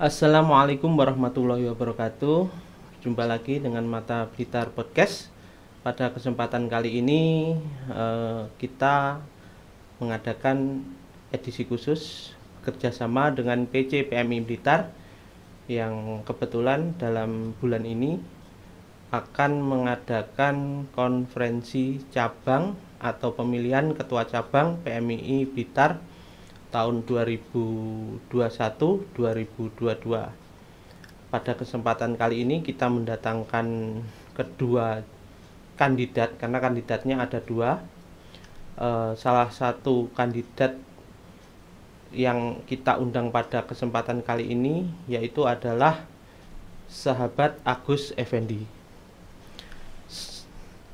Assalamualaikum warahmatullahi wabarakatuh. Jumpa lagi dengan Mata Blitar Podcast. Pada kesempatan kali ini kita mengadakan edisi khusus kerjasama dengan PC PMI Blitar yang kebetulan dalam bulan ini akan mengadakan konferensi cabang atau pemilihan ketua cabang PMI Blitar tahun 2021-2022. Pada kesempatan kali ini kita mendatangkan kedua kandidat, karena kandidatnya ada dua. Salah satu kandidat yang kita undang pada kesempatan kali ini yaitu adalah sahabat Agus Effendi.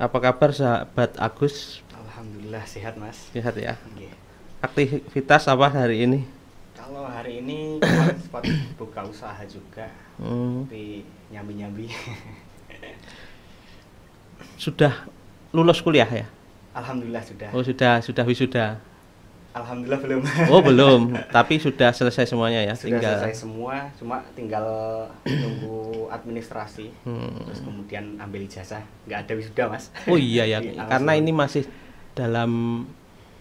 Apa kabar sahabat Agus? Alhamdulillah sehat, Mas. Sehat ya. Nggih. Aktivitas apa hari ini? Kalau hari ini sempat buka usaha juga, tapi nyambi-nyambi. Sudah lulus kuliah ya? Alhamdulillah sudah. Oh, sudah wisuda. Alhamdulillah belum. Oh, belum, tapi sudah selesai semuanya ya? Sudah selesai semua, cuma tinggal nunggu administrasi. Terus kemudian ambil ijazah. Nggak ada wisuda, Mas. Oh iya ya, karena ini masih dalam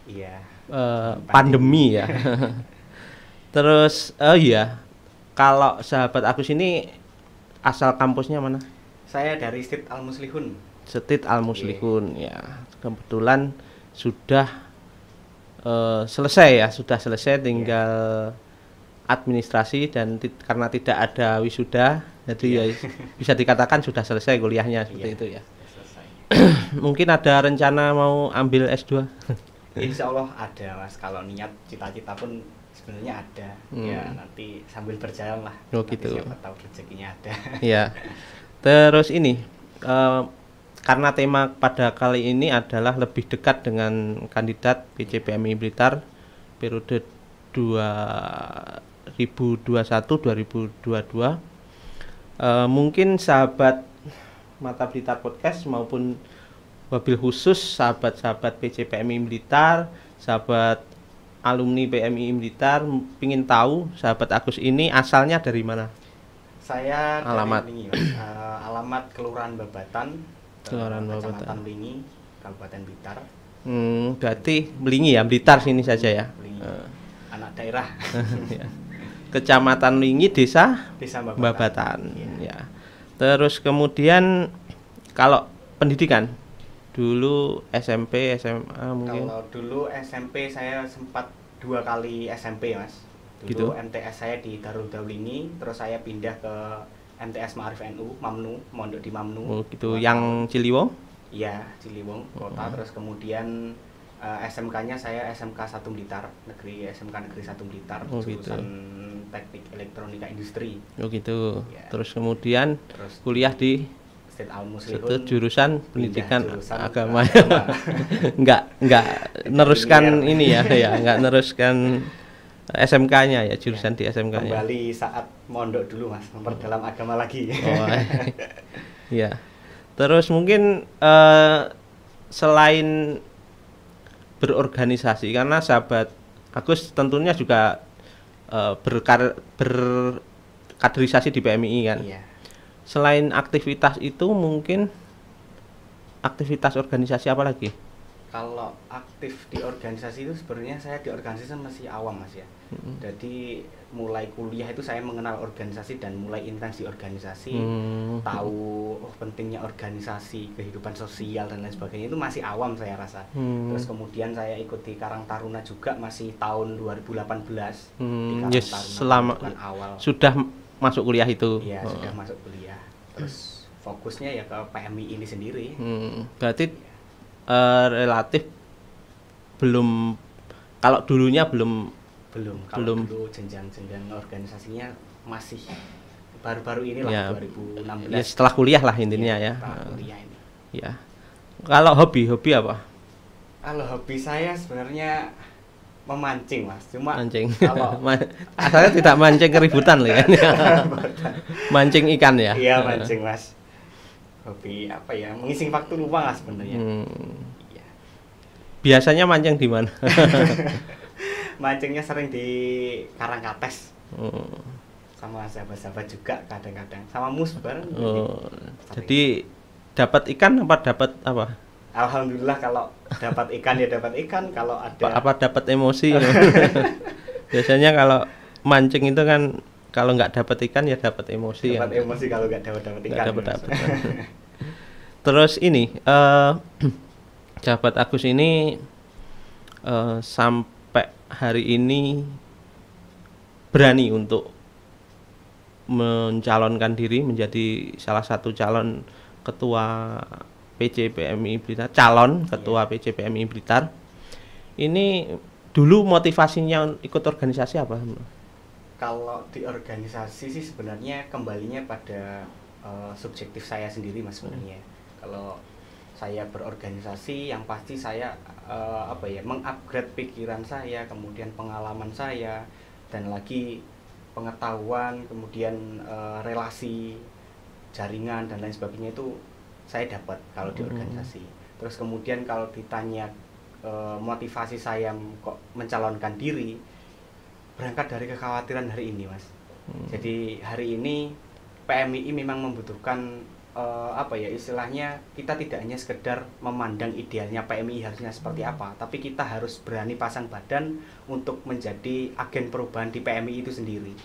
iya, pandemi ya. Terus iya, kalau sahabat Agus ini asal kampusnya mana? Saya dari Stit Al Muslihun. Stit Al Muslihun ya. Kebetulan sudah selesai ya, sudah selesai, tinggal administrasi dan karena tidak ada wisuda, jadi ya bisa dikatakan sudah selesai kuliahnya seperti itu ya. Selesai. Mungkin ada rencana mau ambil S2? Insya Allah ada, Mas. Kalau niat cita-cita pun sebenarnya ada. Ya nanti sambil berjalan lah. Oh nanti gitu. siapa tahu rezekinya ada. Ya. Terus ini karena tema pada kali ini adalah lebih dekat dengan kandidat PC PMI Blitar periode 2021-2022. Mungkin sahabat Mata Blitar Podcast maupun wabil khusus sahabat-sahabat PC PMI Blitar, sahabat alumni PMI Blitar pingin tahu sahabat Agus ini asalnya dari mana? Saya Alamat. dari Wingi, Mas. Alamat Kelurahan Babatan, Kecamatan Wingi, Kabupaten Blitar. Berarti Belingi ya, Blitar sini saja ya. Wingi. Anak daerah. Ya. Kecamatan Wingi, Desa Desa Babatan. Ya. Terus kemudian kalau pendidikan dulu SMP, SMA mungkin. Kalau dulu SMP saya sempat 2 kali SMP, Mas. Dulu Gitu. MTS saya di Darul Wingi, terus saya pindah ke MTS Ma'arif NU, Mamnu, mondok di Mamnu. Oh gitu, yang Ciliwung? Iya, Ciliwung kota. Terus kemudian SMK-nya saya SMK 1 Blitar, SMK Negeri 1 Blitar, gitu. jurusan Teknik Elektronika Industri. Oh gitu. Ya. Terus kemudian Terus kuliah di Stit Al Muslihun, itu jurusan pendidikan jurusan agama. Enggak neruskan ini ya, enggak neruskan SMK-nya ya, jurusan di SMK-nya. Kembali saat mondok dulu, Mas, memperdalam agama lagi. Oh, iya. Terus mungkin selain berorganisasi, karena sahabat Agus tentunya juga berkaderisasi di PMI kan. Iya. Selain aktivitas itu mungkin aktivitas organisasi apa lagi? Kalau aktif di organisasi itu sebenarnya saya di organisasi masih awam, Mas ya. Jadi mulai kuliah itu saya mengenal organisasi dan mulai intens di organisasi, tahu pentingnya organisasi, kehidupan sosial dan lain sebagainya itu masih awam saya rasa. Terus kemudian saya ikuti Karang Taruna juga masih tahun 2018 di Karang Yes, Taruna selama awal. sudah masuk kuliah itu. Iya, sudah masuk kuliah. Terus fokusnya ya ke PMI ini sendiri. Berarti relatif belum, kalau dulunya belum. Kalau dulu jenjang-jenjang organisasinya masih baru-baru inilah Ya, 2016. ya setelah kuliah lah intinya ya. Setelah kuliah ini. Ya. Kalau hobi apa? Kalau hobi saya sebenarnya memancing, Mas. Cuma Mancing. kalau Asalnya tidak mancing keributan loh kan. Mancing ikan ya. iya mancing, Mas. Hobi apa ya? Mengisi waktu luang lah sebenarnya. Iya. Biasanya mancing di mana? Mancingnya sering di Karangkates. sama sahabat-sahabat juga kadang-kadang sama mus bareng. Oh, jadi dapat ikan apa dapat apa? Alhamdulillah kalau dapat ikan ya dapat ikan, kalau ada Apa dapat emosi? Biasanya kalau mancing itu kan kalau nggak dapat ikan ya dapat emosi. dapat Kan? emosi kalau nggak dapat Nggak ikan. dapat. Terus ini sahabat Agus ini sampai hari ini berani untuk mencalonkan diri menjadi salah satu calon ketua PCPMI Blitar, calon ketua PCPMI Blitar. Ini dulu motivasinya ikut organisasi apa? Kalau di organisasi sih sebenarnya kembalinya pada subjektif saya sendiri mas sebenarnya. Kalau saya berorganisasi yang pasti saya mengupgrade pikiran saya, kemudian pengalaman saya, dan lagi pengetahuan, kemudian relasi, jaringan dan lain sebagainya itu saya dapat kalau di organisasi. Terus kemudian kalau ditanya motivasi saya kok mencalonkan diri, berangkat dari kekhawatiran hari ini mas. Jadi hari ini PMII memang membutuhkan istilahnya kita tidak hanya sekedar memandang idealnya PMII harusnya seperti apa, tapi kita harus berani pasang badan untuk menjadi agen perubahan di PMII itu sendiri.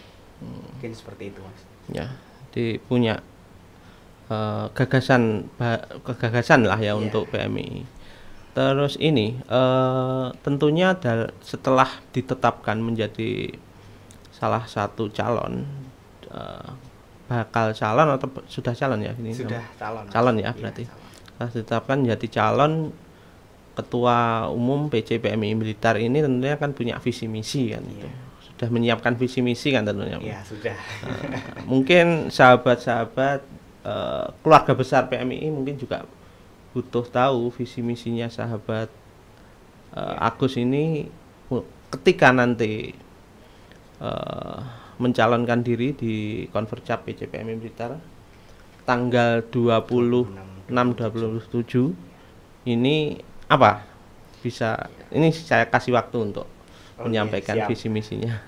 Mungkin seperti itu mas. Ya, jadi punya gagasan lah ya untuk PMII. Terus ini tentunya setelah ditetapkan menjadi salah satu calon, bakal calon atau sudah calon ya ini? Sudah calon. Calon ya berarti. Setelah ditetapkan menjadi calon ketua umum PCPMI Blitar ini tentunya kan punya visi misi kan itu. Sudah menyiapkan visi misi kan tentunya. Iya sudah. Mungkin sahabat-sahabat keluarga besar PMII mungkin juga butuh tahu visi misinya sahabat Agus ini ketika nanti mencalonkan diri di Konvercap PCPMI Blitar tanggal 26/27 ini apa bisa ini saya kasih waktu untuk menyampaikan visi misinya.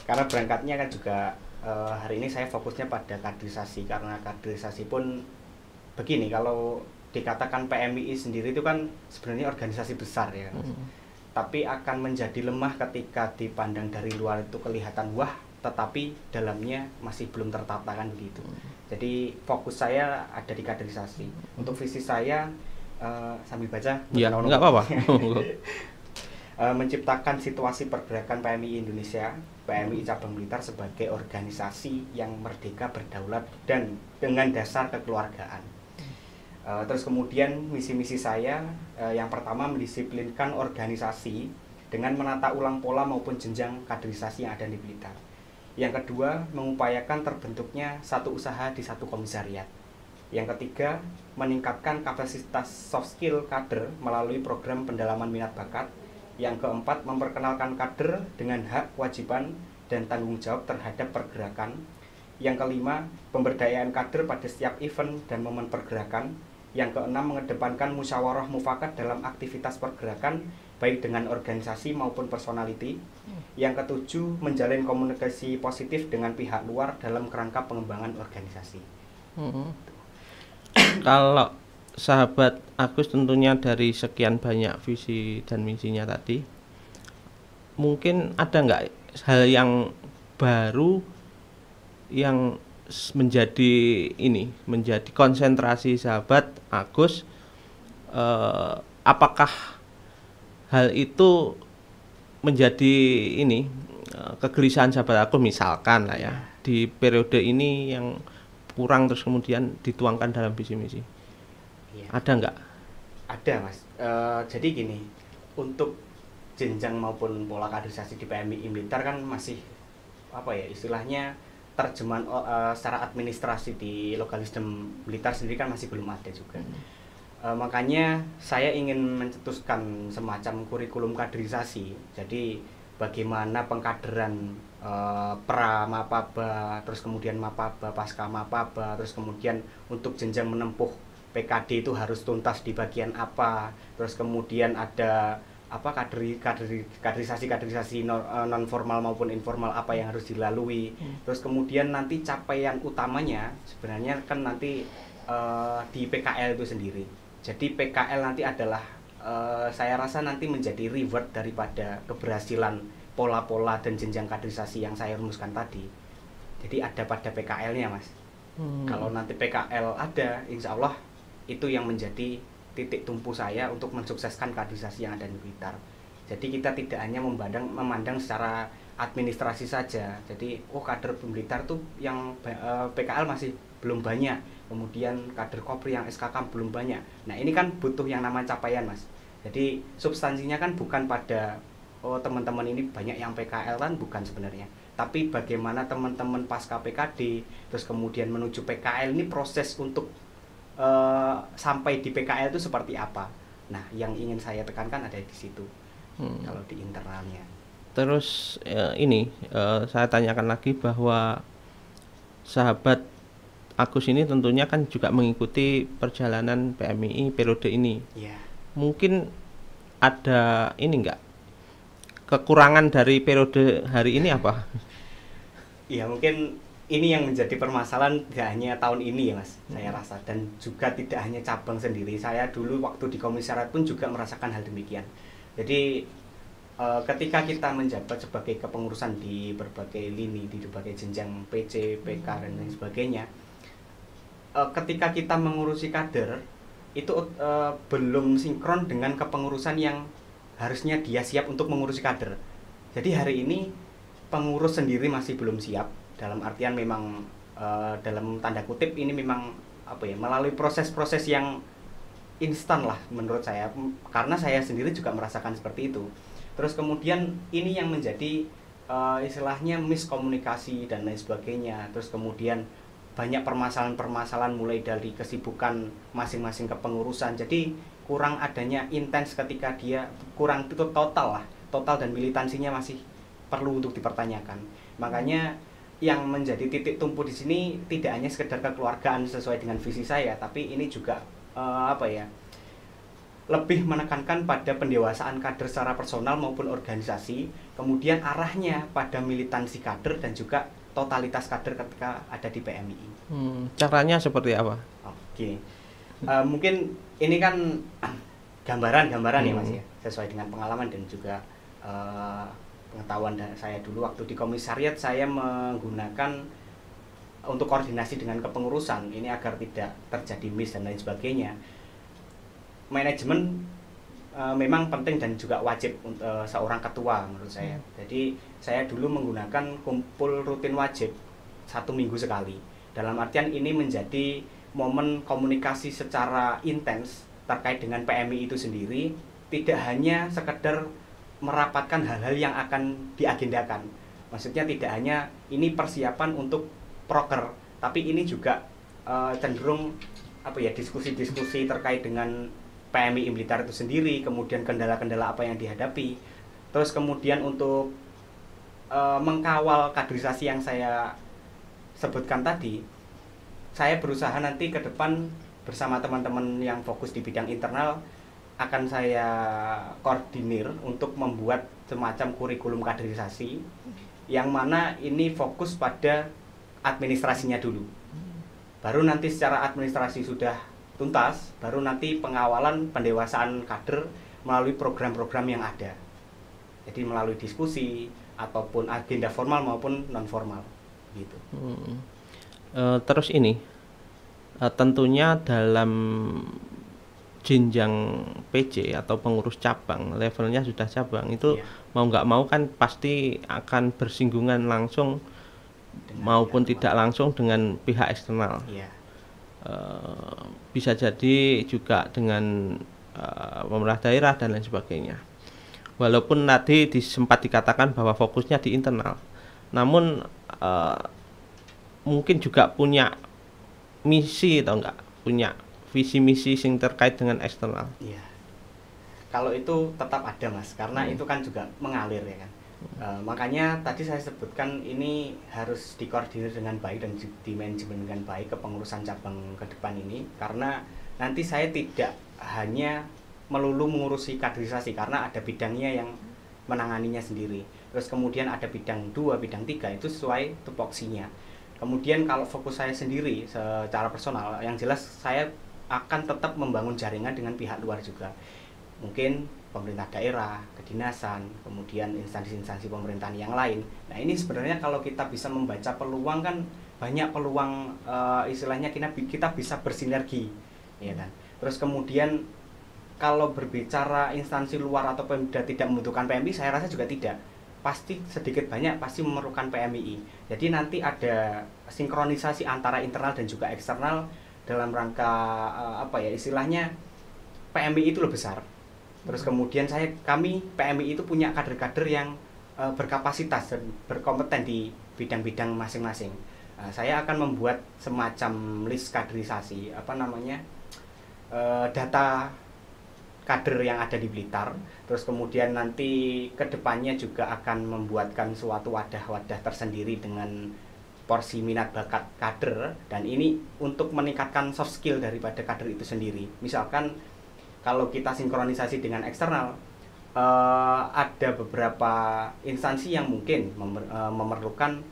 Karena berangkatnya kan juga hari ini saya fokusnya pada kaderisasi, karena kaderisasi pun begini, kalau dikatakan PMII sendiri itu kan sebenarnya organisasi besar ya, tapi akan menjadi lemah ketika dipandang dari luar itu kelihatan wah, tetapi dalamnya masih belum tertata kan begitu. Jadi fokus saya ada di kaderisasi. Untuk visi saya sambil baca ya nggak apa-apa. Menciptakan situasi pergerakan PMII Indonesia, PMII Cabang Blitar sebagai organisasi yang merdeka, berdaulat, dan dengan dasar kekeluargaan. Terus kemudian misi-misi saya yang pertama mendisiplinkan organisasi dengan menata ulang pola maupun jenjang kaderisasi yang ada di Blitar. Yang kedua, mengupayakan terbentuknya satu usaha di satu komisariat. Yang ketiga, meningkatkan kapasitas soft skill kader melalui program pendalaman minat bakat. Yang keempat, memperkenalkan kader dengan hak, kewajiban, dan tanggung jawab terhadap pergerakan. Yang kelima, pemberdayaan kader pada setiap event dan momen pergerakan. Yang keenam, mengedepankan musyawarah mufakat dalam aktivitas pergerakan, baik dengan organisasi maupun personality. Yang ketujuh, menjalin komunikasi positif dengan pihak luar dalam kerangka pengembangan organisasi. Kalau sahabat Agus tentunya dari sekian banyak visi dan misinya tadi, mungkin ada nggak hal yang baru yang menjadi konsentrasi sahabat Agus? Apakah hal itu menjadi kegelisahan sahabat Agus misalkan lah ya di periode ini yang kurang terus kemudian dituangkan dalam visi misi? Ada nggak? Ada mas. Jadi gini, untuk jenjang maupun pola kaderisasi di PMII Blitar kan masih istilahnya terjemahan secara administrasi di Lokalisdem Blitar sendiri kan masih belum ada juga. Makanya saya ingin mencetuskan semacam kurikulum kaderisasi. Jadi bagaimana pengkaderan pra mapaba, terus kemudian mapaba, pasca mapaba, terus kemudian untuk jenjang menempuh PKD itu harus tuntas di bagian apa, terus kemudian ada apa kaderisasi non formal maupun informal apa yang harus dilalui. Terus kemudian nanti capaian utamanya sebenarnya kan nanti di PKL itu sendiri. Jadi PKL nanti adalah saya rasa nanti menjadi reward daripada keberhasilan pola-pola dan jenjang kaderisasi yang saya rumuskan tadi. Jadi ada pada PKL-nya, Mas. Kalau nanti PKL ada, insya Allah itu yang menjadi titik tumpu saya untuk mensukseskan kaderisasi yang ada di Blitar. Jadi kita tidak hanya memandang secara administrasi saja. Jadi kader Blitar tuh yang PKL masih belum banyak, kemudian kader Kopri yang SKK belum banyak. Nah ini kan butuh yang namanya capaian, Mas. Jadi substansinya kan bukan pada teman-teman ini banyak yang PKL kan, bukan sebenarnya. Tapi bagaimana teman-teman pasca PKD terus kemudian menuju PKL ini proses untuk sampai di PKL itu seperti apa. Nah yang ingin saya tekankan ada di situ. Kalau di internalnya. Terus saya tanyakan lagi bahwa sahabat Agus ini tentunya kan juga mengikuti perjalanan PMII periode ini. Yeah. Mungkin ada ini enggak kekurangan dari periode hari ini apa? Iya, mungkin ini yang menjadi permasalahan tidak hanya tahun ini ya, Mas. Saya rasa, dan juga tidak hanya cabang sendiri. Saya dulu waktu di komisariat pun juga merasakan hal demikian. Jadi ketika kita menjabat sebagai kepengurusan di berbagai lini, di berbagai jenjang PC, PK dan lain sebagainya, ketika kita mengurusi kader itu belum sinkron dengan kepengurusan yang harusnya dia siap untuk mengurusi kader. Jadi hari ini pengurus sendiri masih belum siap, dalam artian memang dalam tanda kutip ini memang melalui proses-proses yang instan lah menurut saya, karena saya sendiri juga merasakan seperti itu. Terus kemudian ini yang menjadi istilahnya miskomunikasi dan lain sebagainya. Terus kemudian banyak permasalahan-permasalahan mulai dari kesibukan masing-masing kepengurusan. Jadi kurang adanya intens ketika dia kurang itu total dan militansinya masih perlu untuk dipertanyakan. Makanya yang menjadi titik tumpu di sini tidak hanya sekedar kekeluargaan sesuai dengan visi saya, tapi ini juga lebih menekankan pada pendewasaan kader secara personal maupun organisasi, kemudian arahnya pada militansi kader dan juga totalitas kader ketika ada di PMII. Caranya seperti apa? Oke. Mungkin ini kan gambaran ya Mas ya, sesuai dengan pengalaman dan juga pengetahuan saya dulu waktu di komisariat. Saya menggunakan untuk koordinasi dengan kepengurusan ini agar tidak terjadi miss dan lain sebagainya. Manajemen memang penting dan juga wajib untuk seorang ketua menurut saya. Jadi saya dulu menggunakan kumpul rutin wajib 1 minggu sekali. Dalam artian ini menjadi momen komunikasi secara intens terkait dengan PMI itu sendiri, tidak hanya sekedar merapatkan hal-hal yang akan diagendakan. Maksudnya tidak hanya ini persiapan untuk proker, tapi ini juga cenderung diskusi-diskusi terkait dengan PMI Blitar itu sendiri, kemudian kendala-kendala apa yang dihadapi. Terus kemudian untuk mengkawal kaderisasi yang saya sebutkan tadi, saya berusaha nanti ke depan bersama teman-teman yang fokus di bidang internal akan saya koordinir untuk membuat semacam kurikulum kaderisasi yang mana ini fokus pada administrasinya dulu. Baru nanti secara administrasi sudah tuntas, baru nanti pengawalan pendewasaan kader melalui program-program yang ada. Jadi melalui diskusi ataupun agenda formal maupun non formal gitu. Terus ini tentunya dalam jenjang PC atau pengurus cabang, levelnya sudah cabang itu mau nggak mau kan pasti akan bersinggungan langsung maupun tidak langsung dengan pihak eksternal. Bisa jadi juga dengan pemerintah daerah dan lain sebagainya. Walaupun tadi sempat dikatakan bahwa fokusnya di internal, namun mungkin juga punya misi atau enggak, punya visi misi yang terkait dengan eksternal. Iya. Kalau itu tetap ada Mas, karena itu kan juga mengalir ya kan. Makanya tadi saya sebutkan ini harus dikoordinir dengan baik dan dimanajemen dengan baik kepengurusan cabang ke depan ini, karena nanti saya tidak hanya melulu mengurusi kaderisasi karena ada bidangnya yang menanganinya sendiri. Terus kemudian ada bidang 2, bidang 3 itu sesuai tupoksinya. Kemudian kalau fokus saya sendiri secara personal, yang jelas saya akan tetap membangun jaringan dengan pihak luar juga. Mungkin pemerintah daerah, kedinasan, kemudian instansi-instansi pemerintahan yang lain. Nah ini sebenarnya kalau kita bisa membaca peluang kan banyak peluang, istilahnya kita bisa bersinergi, ya kan. Terus kemudian kalau berbicara instansi luar atau Pemda tidak membutuhkan PMI, saya rasa juga tidak. Pasti sedikit banyak pasti memerlukan PMI. Jadi nanti ada sinkronisasi antara internal dan juga eksternal dalam rangka istilahnya PMI itu lebih besar. Terus kemudian kami PMI itu punya kader-kader yang berkapasitas dan berkompeten di bidang-bidang masing-masing. Saya akan membuat semacam list kaderisasi, data kader yang ada di Blitar. Terus kemudian nanti kedepannya juga akan membuatkan suatu wadah-wadah tersendiri dengan porsi minat bakat kader, dan ini untuk meningkatkan soft skill daripada kader itu sendiri. Misalkan kalau kita sinkronisasi dengan eksternal, ada beberapa instansi yang mungkin memerlukan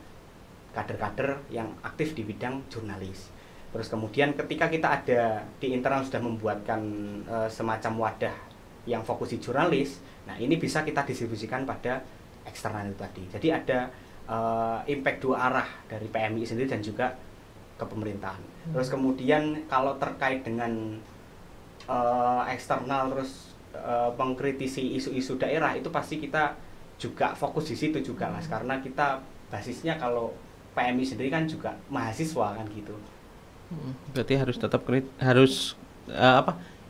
kader-kader yang aktif di bidang jurnalis. Terus kemudian ketika kita ada di internal sudah membuatkan semacam wadah yang fokus di jurnalis, nah ini bisa kita distribusikan pada eksternal itu tadi. Jadi ada impact 2 arah dari PMI sendiri dan juga ke pemerintahan. Terus kemudian kalau terkait dengan eksternal terus mengkritisi isu-isu daerah, itu pasti kita juga fokus di situ juga Mas, karena kita basisnya kalau PMI sendiri kan juga mahasiswa kan gitu. Berarti harus tetap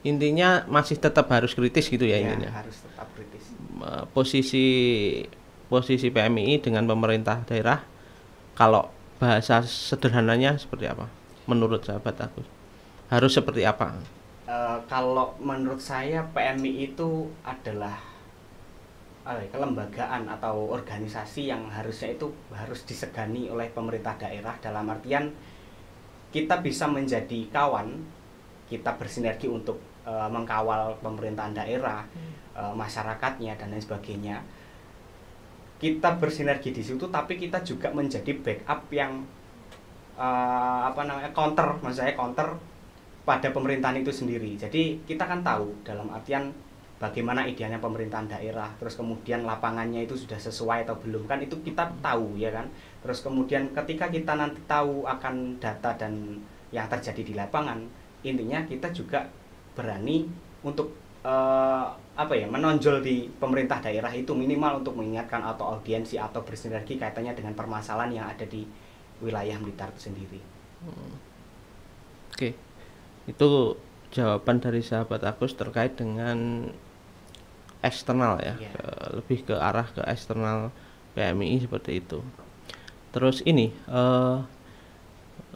intinya masih tetap harus kritis gitu ya, intinya. Harus tetap kritis. Posisi PMI dengan pemerintah daerah, kalau bahasa sederhananya seperti apa? Menurut sahabat Agus, harus seperti apa? Kalau menurut saya PMI itu adalah kelembagaan atau organisasi yang harusnya itu harus disegani oleh pemerintah daerah, dalam artian kita bisa menjadi kawan, kita bersinergi untuk mengkawal pemerintahan daerah, masyarakatnya dan lain sebagainya. Kita bersinergi di situ, tapi kita juga menjadi backup yang counter, maksud saya counter pada pemerintahan itu sendiri. Jadi kita kan tahu dalam artian bagaimana idealnya pemerintahan daerah, terus kemudian lapangannya itu sudah sesuai atau belum, kan itu kita tahu ya kan. Terus kemudian ketika kita nanti tahu akan data dan yang terjadi di lapangan, intinya kita juga berani untuk menonjol di pemerintah daerah itu, minimal untuk mengingatkan atau audiensi atau bersinergi kaitannya dengan permasalahan yang ada di wilayah Blitar itu sendiri. Oke, itu jawaban dari sahabat Agus terkait dengan eksternal ya, lebih ke arah ke eksternal PMI seperti itu. Terus ini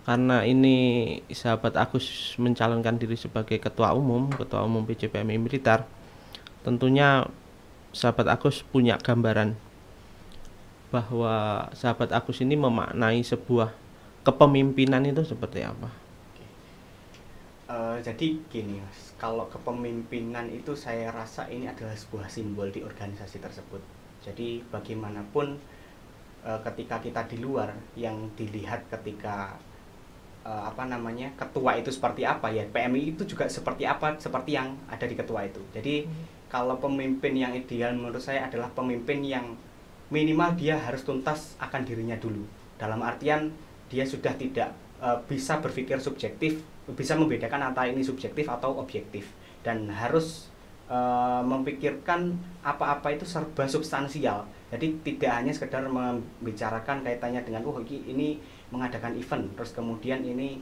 karena ini sahabat Agus mencalonkan diri sebagai ketua umum PCPMI Blitar, tentunya sahabat Agus punya gambaran bahwa sahabat Agus ini memaknai sebuah kepemimpinan itu seperti apa? Jadi gini Mas, kalau kepemimpinan itu saya rasa ini adalah sebuah simbol di organisasi tersebut. Jadi bagaimanapun ketika kita di luar, yang dilihat ketika ketua itu seperti apa, ya PMI itu juga seperti apa, seperti yang ada di ketua itu. Jadi kalau pemimpin yang ideal menurut saya adalah pemimpin yang minimal dia harus tuntas akan dirinya dulu, dalam artian dia sudah tidak bisa berpikir subjektif, bisa membedakan antara ini subjektif atau objektif, dan harus memikirkan apa-apa itu serba substansial. Jadi tidak hanya sekedar membicarakan kaitannya dengan ini mengadakan event, terus kemudian ini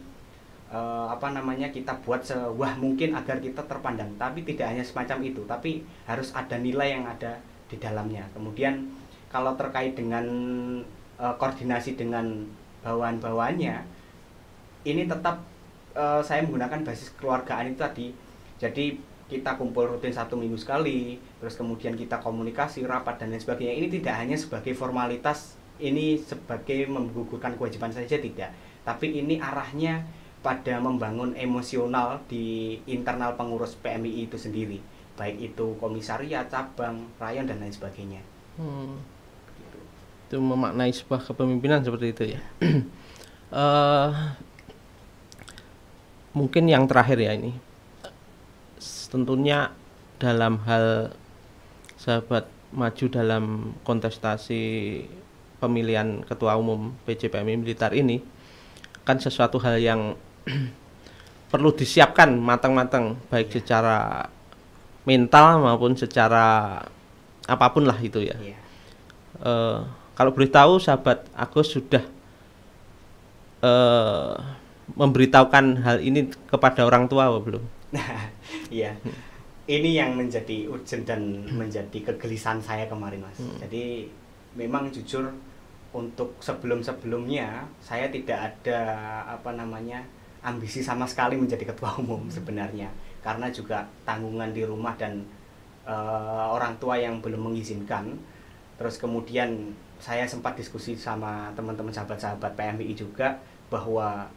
kita buat sewah mungkin agar kita terpandang, tapi tidak hanya semacam itu, tapi harus ada nilai yang ada di dalamnya. Kemudian kalau terkait dengan koordinasi dengan bawahan-bawahannya, ini tetap saya menggunakan basis keluargaan itu tadi. Jadi kita kumpul rutin 1 minggu sekali, terus kemudian kita komunikasi, rapat dan lain sebagainya. Ini tidak hanya sebagai formalitas, ini sebagai menggugurkan kewajiban saja, tidak, tapi ini arahnya pada membangun emosional di internal pengurus PMI itu sendiri. baik itu komisariat, cabang, rayon dan lain sebagainya. Gitu. Itu memaknai sebuah kepemimpinan seperti itu ya. Eh, mungkin yang terakhir ya ini, tentunya dalam hal sahabat maju dalam kontestasi pemilihan ketua umum PJPMI Blitar ini kan sesuatu hal yang perlu disiapkan matang-matang, baik secara mental maupun secara apapun lah itu ya. Kalau boleh tahu sahabat Agus sudah memberitahukan hal ini kepada orang tua atau belum? Iya. Ini yang menjadi urgen dan menjadi kegelisahan saya kemarin, Mas. Jadi memang jujur untuk sebelum-sebelumnya saya tidak ada ambisi sama sekali menjadi ketua umum sebenarnya, karena juga tanggungan di rumah dan orang tua yang belum mengizinkan. Terus kemudian saya sempat diskusi sama teman-teman sahabat-sahabat PMI juga bahwa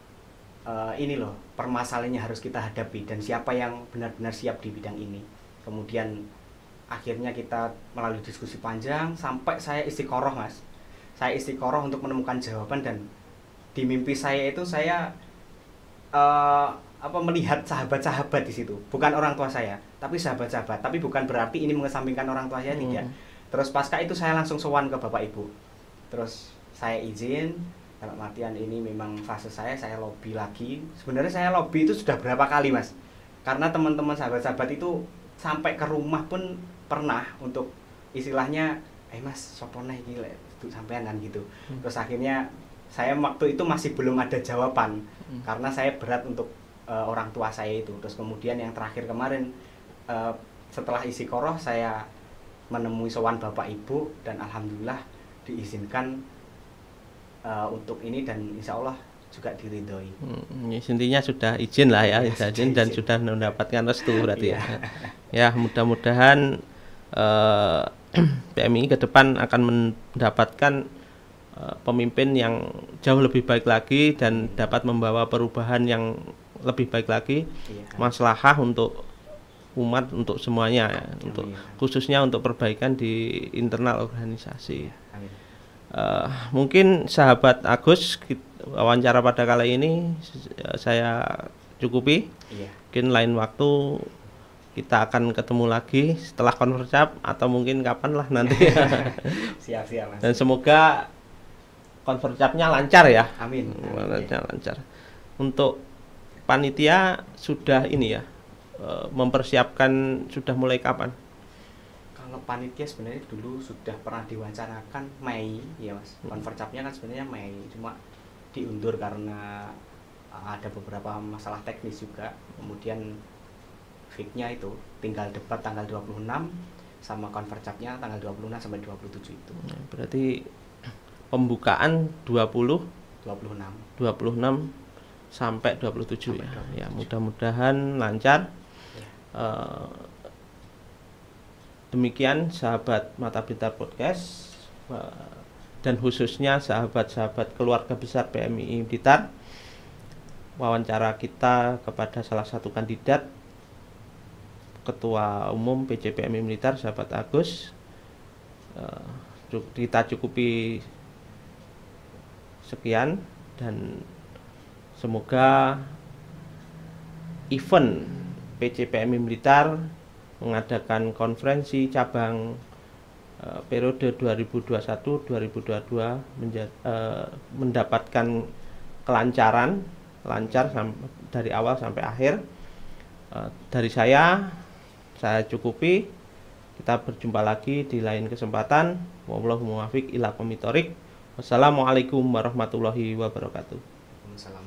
ini loh permasalahannya harus kita hadapi dan siapa yang benar-benar siap di bidang ini. Kemudian akhirnya kita melalui diskusi panjang sampai saya istiqoroh, Mas. Saya istiqoroh untuk menemukan jawaban, dan di mimpi saya itu saya melihat sahabat-sahabat di situ, bukan orang tua saya, tapi sahabat-sahabat. Tapi bukan berarti ini mengesampingkan orang tua saya, tidak. Terus pasca itu saya langsung sowan ke Bapak Ibu. Terus saya izin, dalam artian ini memang fase saya lobby lagi. Sebenarnya saya lobby itu sudah berapa kali, Mas, karena teman-teman sahabat-sahabat itu sampai ke rumah pun pernah untuk istilahnya Mas sopone iki lek sampean kan gitu. Terus akhirnya saya waktu itu masih belum ada jawaban karena saya berat untuk orang tua saya itu. Terus kemudian yang terakhir kemarin setelah istiqoroh saya menemui sowan Bapak Ibu dan alhamdulillah diizinkan untuk ini, dan insya Allah juga diridhoi. Intinya sudah izin lah ya, izin dan sudah mendapatkan restu berarti ya. Ya mudah-mudahan PMI ke depan akan mendapatkan pemimpin yang jauh lebih baik lagi dan dapat membawa perubahan yang lebih baik lagi, maslahah untuk umat, untuk semuanya ya, untuk khususnya untuk perbaikan di internal organisasi. Mungkin sahabat Agus, wawancara pada kali ini saya cukupi. Mungkin lain waktu kita akan ketemu lagi setelah Konvercap atau mungkin kapan lah nanti. Siap Mas. Dan semoga Konvercapnya lancar ya. Amin. Lancar. Untuk panitia sudah ini ya, mempersiapkan sudah mulai kapan? Kalau panitia sebenarnya dulu sudah pernah diwacanakan Mei ya Mas. Konvercapnya kan sebenarnya Mei, cuma diundur karena ada beberapa masalah teknis juga. Kemudian fix-nya itu tinggal debat tanggal 26 sama konvercapnya tanggal 26 sampai 27 itu. Berarti pembukaan 26 sampai 27 sampai ya. 27. Ya, mudah-mudahan lancar. Demikian sahabat Mata Blitar Podcast dan khususnya sahabat-sahabat keluarga besar PMI Blitar, wawancara kita kepada salah satu kandidat Ketua Umum PJPMI Blitar, sahabat Agus. Kita cukupi sekian dan semoga event PJPMI Blitar mengadakan konferensi cabang periode 2021-2022 mendapatkan kelancaran, lancar dari awal sampai akhir. Dari saya cukupi. Kita berjumpa lagi di lain kesempatan. Wallahu muwaffiq ila aqwamit thoriq. Wassalamualaikum warahmatullahi wabarakatuh. Waalaikumsalam.